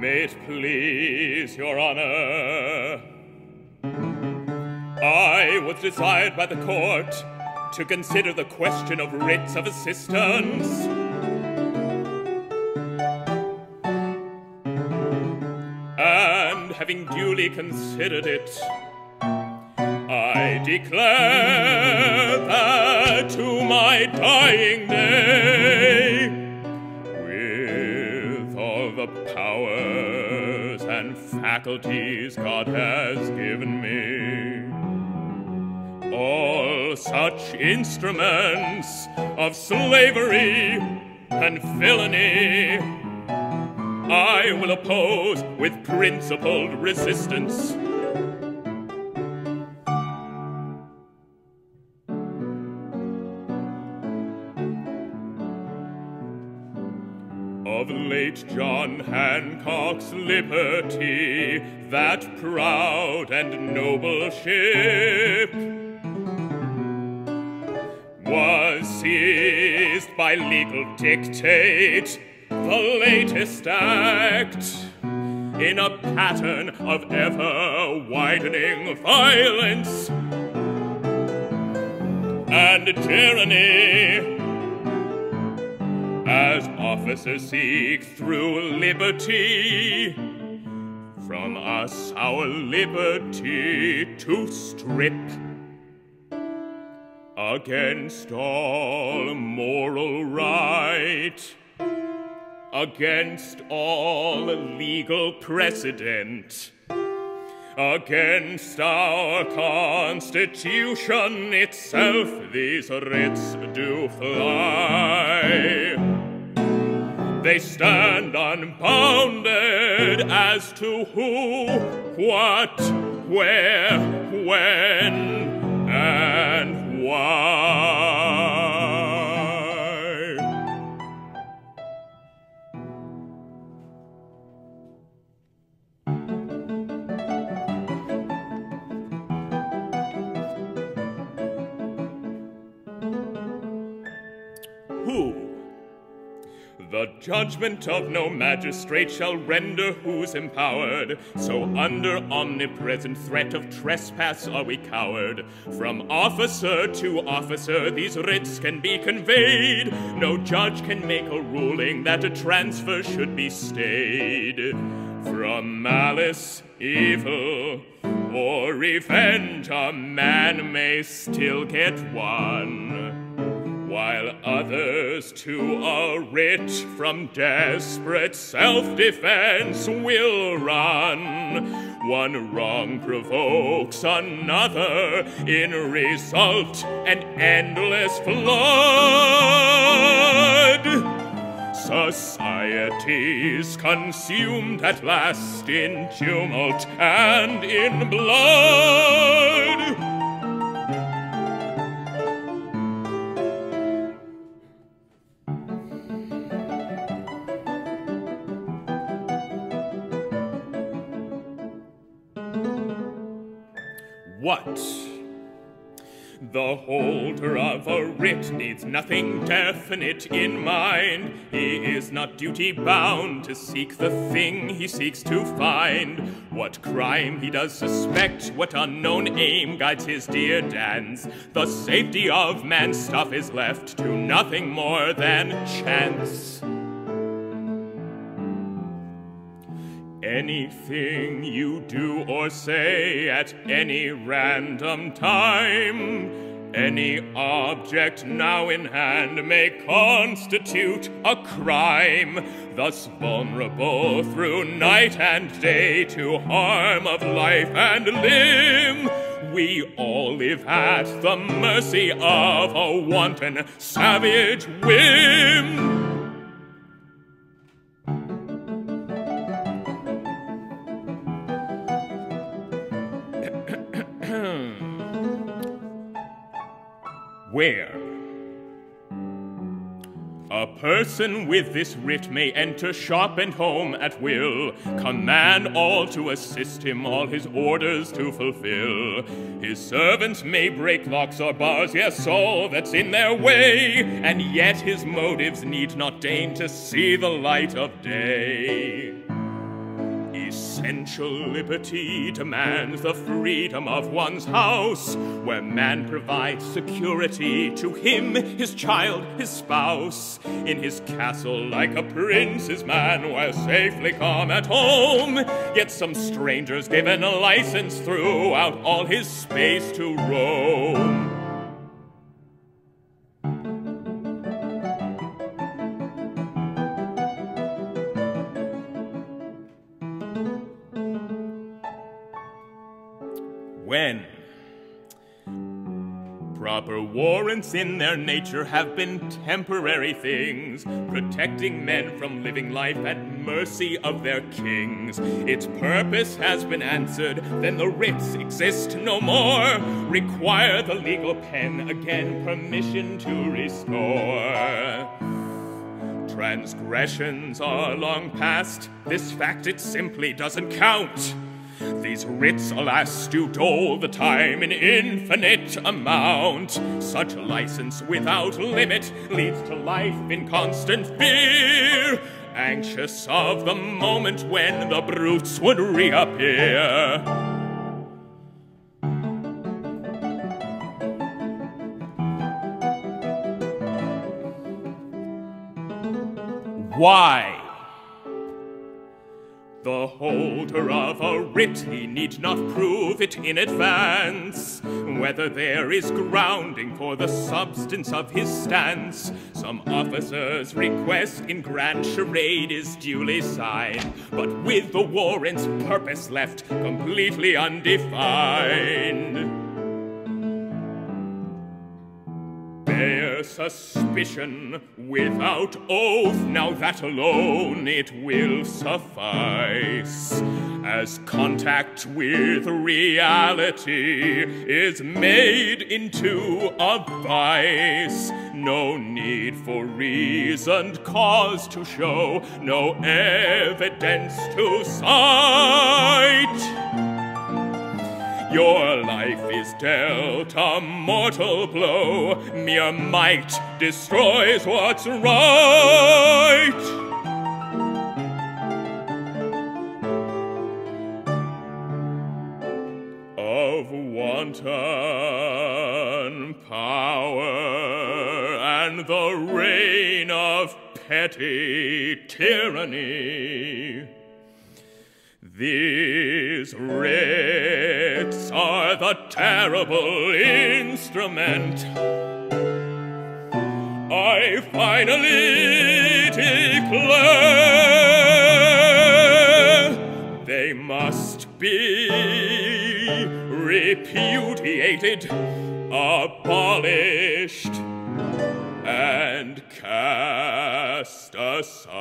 May it please your honor, I was desired by the court to consider the question of writs of assistance. And having duly considered it, I declare that to my dying day, with all the powers and faculties God has given me, all such instruments of slavery and villainy I will oppose with principled resistance. Of late John Hancock's liberty, that proud and noble ship, was seized by legal dictate, the latest act in a pattern of ever-widening violence and tyranny, as officers seek through liberty from us our liberty to strip, against all moral right, against all legal precedent, against our Constitution itself, these writs do fly. They stand unbounded as to who, what, where, when, and why. Who? The judgment of no magistrate shall render who's empowered. So under omnipresent threat of trespass are we coward. From officer to officer these writs can be conveyed. No judge can make a ruling that a transfer should be stayed. From malice, evil, or revenge a man may still get one, while others to a writ from desperate self-defense will run. One wrong provokes another, in result an endless flood. Society's consumed at last in tumult and in blood. What? The holder of a writ needs nothing definite in mind. He is not duty-bound to seek the thing he seeks to find. What crime he does suspect, what unknown aim guides his dear dance. The safety of man's stuff is left to nothing more than chance. Anything you do or say at any random time, any object now in hand may constitute a crime. Thus vulnerable through night and day to harm of life and limb, we all live at the mercy of a wanton savage whim. Where? A person with this writ may enter shop and home at will, command all to assist him, all his orders to fulfill. His servants may break locks or bars, yes, all that's in their way, and yet his motives need not deign to see the light of day. Essential liberty demands the freedom of one's house, where man provides security to him, his child, his spouse. In his castle like a prince is man, while safely calm at home, yet some strangers given a license throughout all his space to roam. When proper warrants in their nature have been temporary things, protecting men from living life at mercy of their kings. Its purpose has been answered, then the writs exist no more. Require the legal pen again permission to restore. Transgressions are long past, this fact it simply doesn't count. These writs, alas, do dole the time in infinite amount. Such license without limit leads to life in constant fear, anxious of the moment when the brutes would reappear. Why? The holder of a writ, he need not prove it in advance, whether there is grounding for the substance of his stance. Some officer's request in grand charade is duly signed, but with the warrant's purpose left completely undefined. Bare suspicion without oath, now that alone it will suffice, as contact with reality is made into a vice. No need for reasoned cause to show, no evidence to cite. Your life is dealt a mortal blow, mere might destroys what's right. Of wanton power and the reign of petty tyranny, these writs are the terrible instrument. I finally declare they must be repudiated, abolished, and cast aside.